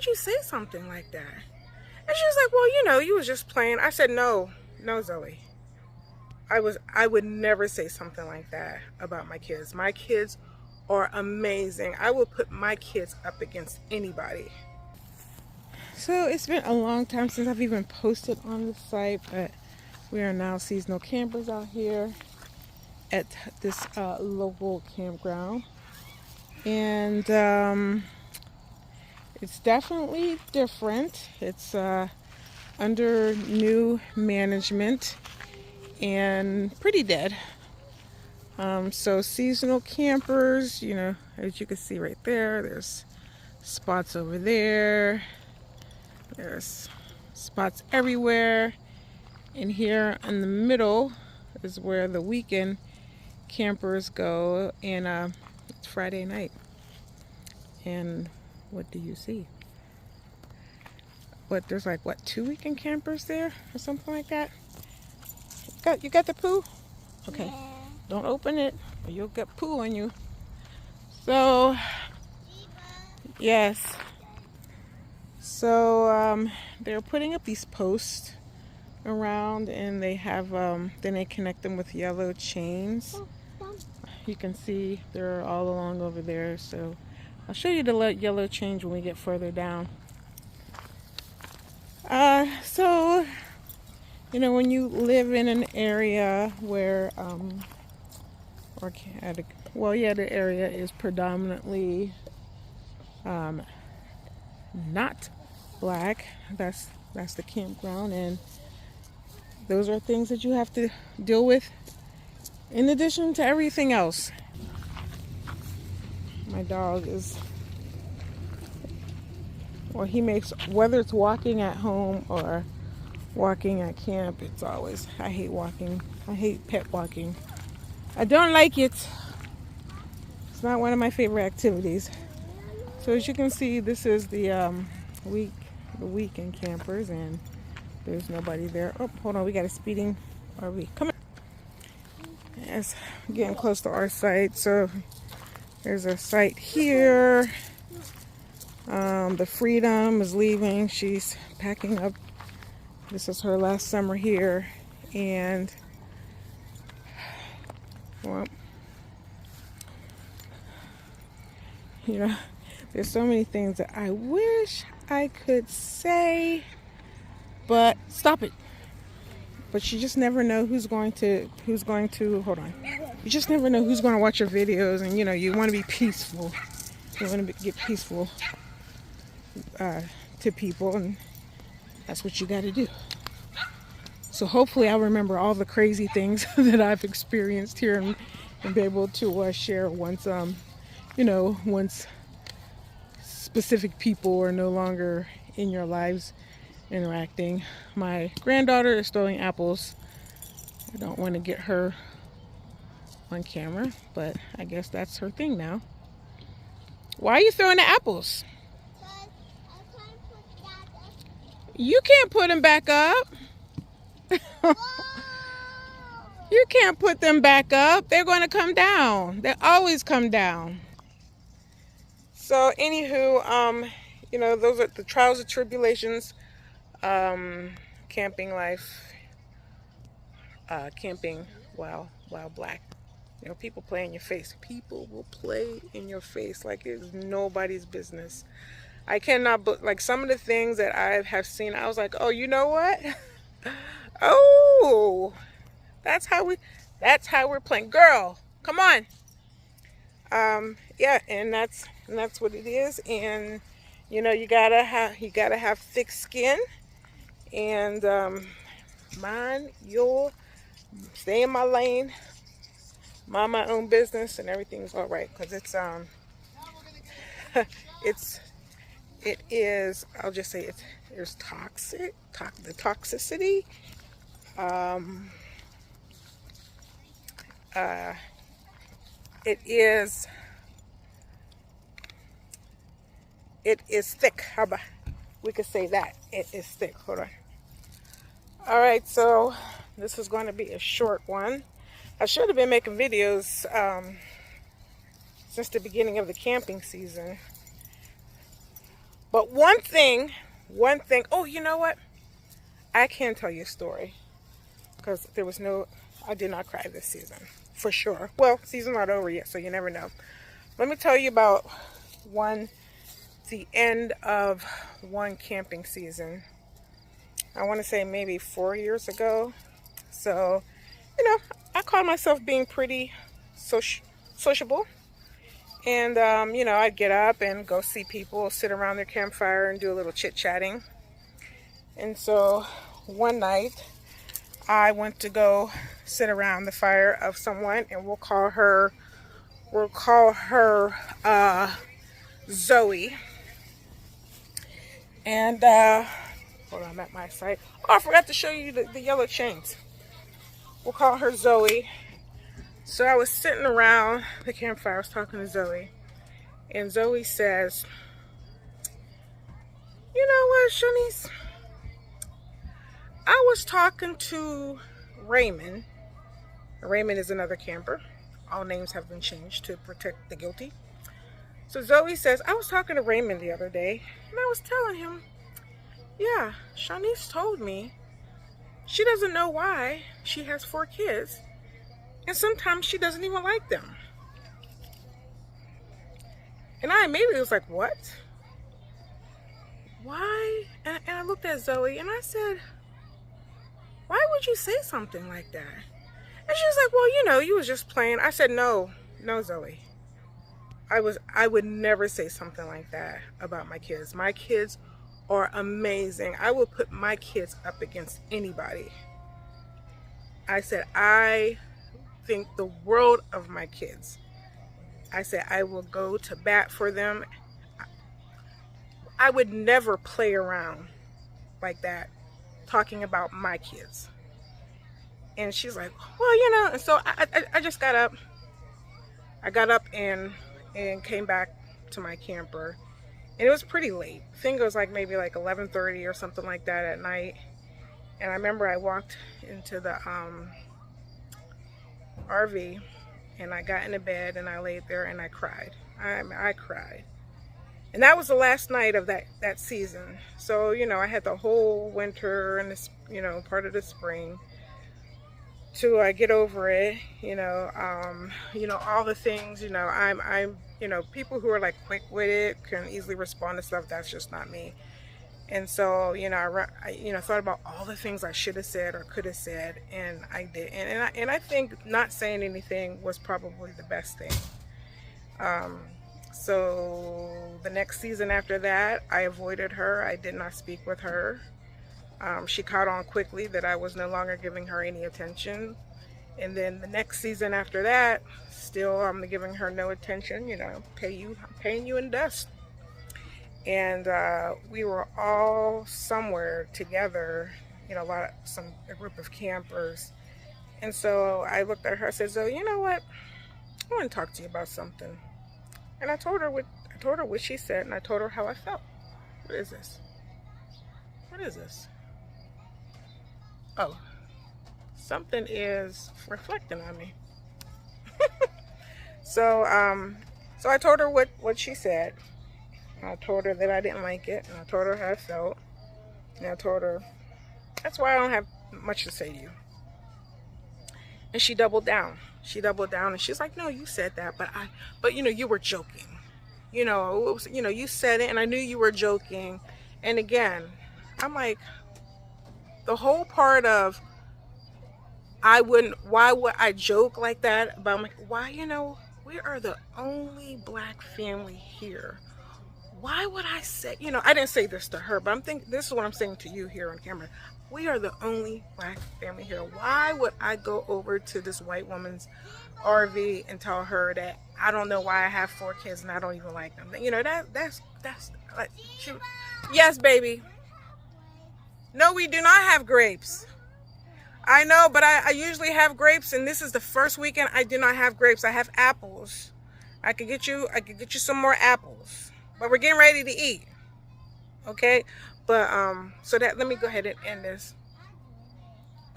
would you say something like that? And she was like, well, you know, you was just playing. I said, no, Zoe. I would never say something like that about my kids. My kids are amazing. I would put my kids up against anybody. So it's been a long time since I've even posted on the site, but we are now seasonal campers out here at this local campground. And it's definitely different. It's under new management and pretty dead. So seasonal campers, you know, as you can see right there, there's spots over there. There's spots everywhere. And here in the middle is where the weekend campers go, and it's Friday night. And what do you see? There's like, what, 2 weekend campers there or something like that? You got the poo? Okay. Yeah. Don't open it or you'll get poo on you. So, yes. So, they're putting up these posts around, and they have, then they connect them with yellow chains. You can see they're all along over there. So, I'll show you the yellow chains when we get further down. So, you know, when you live in an area where, the area is predominantly not black. That's the campground, and those are things that you have to deal with in addition to everything else. My dog is, well, he makes, whether it's walking at home or walking at camp, it's always, I hate walking. I hate pet walking. I don't like it. It's not one of my favorite activities. So as you can see, this is the weekend campers, and there's nobody there. Oh, hold on, we got a speeding RV. Come on. Yes, getting close to our site. So there's a site here. The Freedom is leaving. She's packing up. This is her last summer here, and well, you know, there's so many things that I wish I could say, but stop it. But you just never know who's going to hold on. You just never know who's going to watch your videos, and you know, you want to be peaceful. You want to get peaceful to people, and that's what you got to do. So hopefully I'll remember all the crazy things that I've experienced here, and be able to share once, once specific people are no longer in your lives interacting. My granddaughter is throwing apples. I don't want to get her on camera, but I guess that's her thing now. Why are you throwing the apples? You can't put them back up. You can't put them back up. They're going to come down. They always come down. So anywho, you know, those are the trials and tribulations. Camping life. Camping while black. You know, people play in your face. People will play in your face like it's nobody's business. I cannot, like, some of the things that I have seen, I was like, oh, you know what? Oh, that's how we're playing. Girl, come on. Yeah, and that's what it is. And you know, you gotta have thick skin, and stay in my lane, mind my own business, and everything's all right. Because it is, I'll just say there's toxic, the toxicity. It is thick. How about we could say that it is thick? Hold on. All right, so this is going to be a short one. I should have been making videos since the beginning of the camping season, But one thing, oh, you know what? I can tell you a story because I did not cry this season, for sure. Well, season's not over yet, so you never know. Let me tell you about the end of one camping season. I want to say maybe 4 years ago. So, I call myself being pretty sociable. And, I'd get up and go see people, sit around their campfire and do a little chit-chatting. And so one night I went to go sit around the fire of someone, and we'll call her Zoe. And, hold on, I'm at my site. Oh, I forgot to show you the yellow chains. We'll call her Zoe. So I was sitting around the campfire, I was talking to Zoe, and Zoe says, you know what, Shanice? I was talking to Raymond. Raymond is another camper. All names have been changed to protect the guilty. So Zoe says, I was talking to Raymond the other day, and I was telling him, yeah, Shanice told me she doesn't know why she has 4 kids. And sometimes she doesn't even like them. And I immediately was like, what? Why? And I looked at Zoe and I said, why would you say something like that? And she was like, well, you was just playing. I said, no, Zoe. I would never say something like that about my kids. My kids are amazing. I will put my kids up against anybody. I said, I think the world of my kids. I said I will go to bat for them. I would never play around like that talking about my kids. And she's like, well, and so I just got up. I got up and came back to my camper, and it was pretty late. I think it was maybe 11:30 or something like that at night. And I remember I walked into the RV, and I got into bed and I laid there and I cried. I cried. And that was the last night of that season. So, I had the whole winter and this, part of the spring to get over it, all the things, I'm people who are quick with it can easily respond to stuff. That's just not me. And so, I thought about all the things I should have said or could have said, and I did. And I think not saying anything was probably the best thing. So the next season after that, I avoided her. I did not speak with her. She caught on quickly that I was no longer giving her any attention. And then the next season after that, still I'm giving her no attention. I'm paying you in dust. And we were all somewhere together, a group of campers. And so I looked at her, I said, so you know what? I want to talk to you about something. And I told her what she said, and I told her how I felt. What is this? What is this? Oh, something is reflecting on me. So I told her what she said. I told her that I didn't like it, and I told her how I felt, and I told her, that's why I don't have much to say to you. And she doubled down. And she's like, no, you said that, but you were joking. You said it, and I knew you were joking. And again, I'm like, the whole part of, why would I joke like that about why, we are the only black family here. Why would I say, I didn't say this to her, but this is what I'm saying to you here on camera. We are the only black family here. Why would I go over to this white woman's RV and tell her that I don't know why I have 4 kids and I don't even like them? That's like, yes, baby. No, we do not have grapes. I know, but I usually have grapes, and this is the first weekend I do not have grapes. I have apples. I could get you some more apples. But we're getting ready to eat. Okay? But so that, let me go ahead and end this.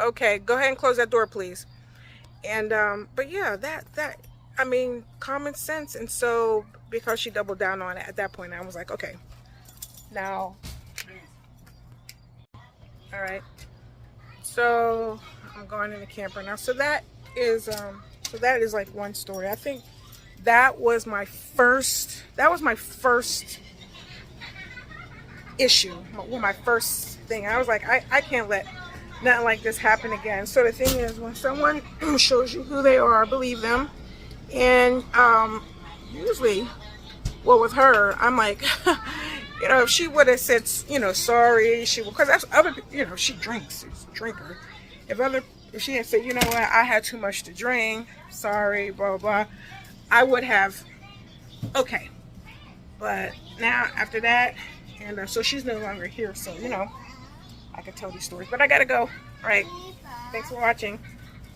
Okay, go ahead and close that door, please. And but yeah, that common sense. And so because she doubled down on it at that point, I was like, okay, Now, all right. So I'm going in the camper now. So that is like one story. I think that was my first. That was my first issue. My first thing. I was like, I can't let nothing like this happen again. So the thing is, when someone shows you who they are, believe them. And usually, well, with her, I'm like, you know, if she would have said, you know, sorry, she would, because that's other, you know, she drinks, she's a drinker. If she had said, you know what, I had too much to drink, sorry, blah, blah, blah, I would have, okay. But now, after that, and so she's no longer here, so, you know, I could tell these stories. But I gotta go. All right. Thanks for watching.